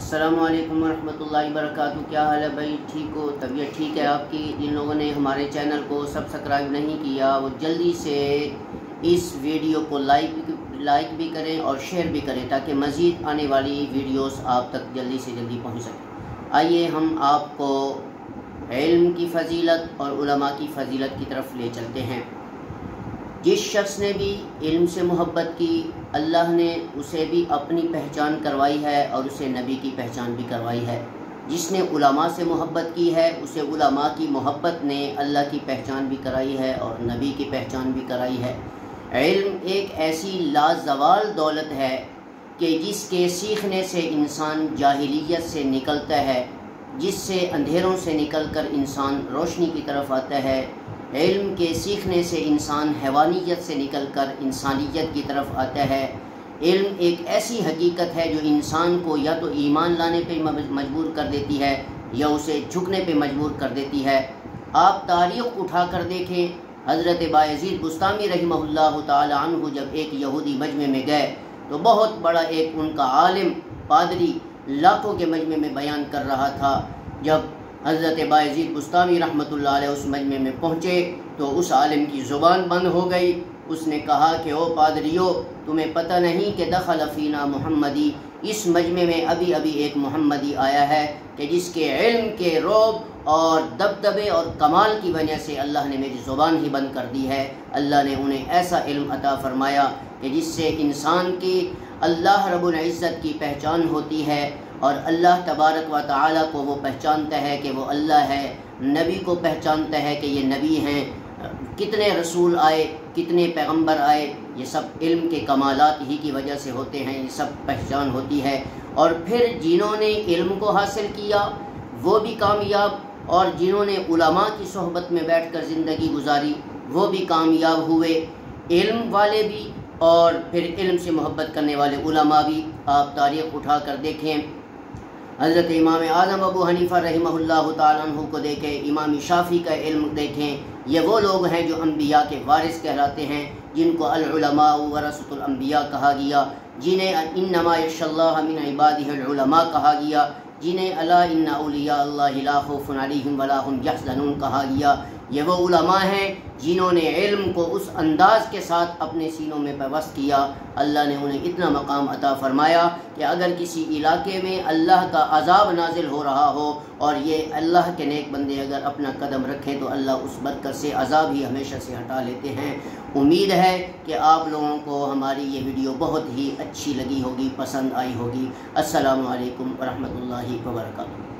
السلام علیکم ورحمۃ اللہ وبرکاتہ۔ کیا حال ہے بھائی؟ ٹھیک ہو؟ طبیعت ٹھیک ہے آپ کی؟ جن لوگوں نے ہمارے چینل کو سبسکرائب نہیں کیا وہ جلدی سے اس ویڈیو کو لائک بھی کریں اور شیئر بھی کریں تاکہ مزید آنے والی ویڈیوز آپ تک جلدی سے جلدی پہنچ سکیں۔ آئیے ہم آپ کو علم کی فضیلت اور علماء کی فضیلت کی طرف لے چلتے ہیں۔ جس شخص نے بھی علم سے محبت کی، اللہ نے اسے بھی اپنی پہچان کروائی ہے اور اسے نبی کی پہچان بھی کروائی ہے۔ جس نے علماء سے محبت کی ہے اسے علماء کی محبت نے اللہ کی پہچان بھی کرائی ہے اور نبی کی پہچان بھی کرائی ہے۔ علم ایک ایسی لازوال دولت ہے کہ جس کے سیکھنے سے انسان جاہلیت سے نکلتا ہے، جس سے اندھیروں سے نکل کر انسان روشنی کی طرف آتا ہے۔ علم کے سیکھنے سے انسان حیوانیت سے نکل کر انسانیت کی طرف آتا ہے۔ علم ایک ایسی حقیقت ہے جو انسان کو یا تو ایمان لانے پہ مجبور کر دیتی ہے یا اسے جھکنے پہ مجبور کر دیتی ہے۔ آپ تاریخ اٹھا کر دیکھیں، حضرت بایزید بسطامی رحمہ اللہ تعالی عنہ جب ایک یہودی مجمع میں گئے تو بہت بڑا ایک ان کا عالم پادری لاکھوں کے مجمع میں بیان کر رہا تھا۔ جب حضرت بایزید بسطامی رحمۃ اللہ علیہ اس مجمع میں پہنچے تو اس عالم کی زبان بند ہو گئی۔ اس نے کہا کہ او پادریو، تمہیں پتہ نہیں کہ دخل فینا محمدی، اس مجمع میں ابھی ایک محمدی آیا ہے کہ جس کے علم کے رعب اور دبدبے اور کمال کی وجہ سے اللہ نے میری زبان ہی بند کر دی ہے۔ اللہ نے انہیں ایسا علم عطا فرمایا کہ جس سے انسان کی اللہ رب العزت کی پہچان ہوتی ہے اور اللہ تبارک و تعالیٰ کو وہ پہچانتا ہے کہ وہ اللہ ہے، نبی کو پہچانتا ہے کہ یہ نبی ہیں، کتنے رسول آئے، کتنے پیغمبر آئے، یہ سب علم کے کمالات ہی کی وجہ سے ہوتے ہیں، یہ سب پہچان ہوتی ہے۔ اور پھر جنہوں نے علم کو حاصل کیا وہ بھی کامیاب، اور جنہوں نے علماء کی صحبت میں بیٹھ کر زندگی گزاری وہ بھی کامیاب ہوئے، علم والے بھی اور پھر علم سے محبت کرنے والے علماء بھی۔ آپ تاریخ اٹھا کر دیکھیں، حضرت امام اعظم ابو حنیفہ رحمہ اللہ تعالیٰ عنہ کو دیکھیں، امام شافعی کا علم دیکھیں، یہ وہ لوگ ہیں جو انبیاء کے وارث کہلاتے ہیں، جن کو العلماء ورثۃ الانبیاء کہا گیا، جنہیں انما یخشی اللہ من عبادہ العلماء کہا گیا، جنہیں الا ان اولیاء اللہ لا خوف علیہم ولا هم یحزنون کہا گیا۔ یہ وہ علماء ہیں جنہوں نے علم کو اس انداز کے ساتھ اپنے سینوں میں پیوست کیا، اللہ نے انہیں اتنا مقام عطا فرمایا کہ اگر کسی علاقے میں اللہ کا عذاب نازل ہو رہا ہو اور یہ اللہ کے نیک بندے اگر اپنا قدم رکھیں تو اللہ اس برکت سے عذاب ہی ہمیشہ سے ہٹا لیتے ہیں۔ امید ہے کہ آپ لوگوں کو ہماری یہ ویڈیو بہت ہی اچھی لگی ہوگی، پسند آئی ہوگی۔ السلام علیکم ورحمۃ اللہ وبرکاتہ۔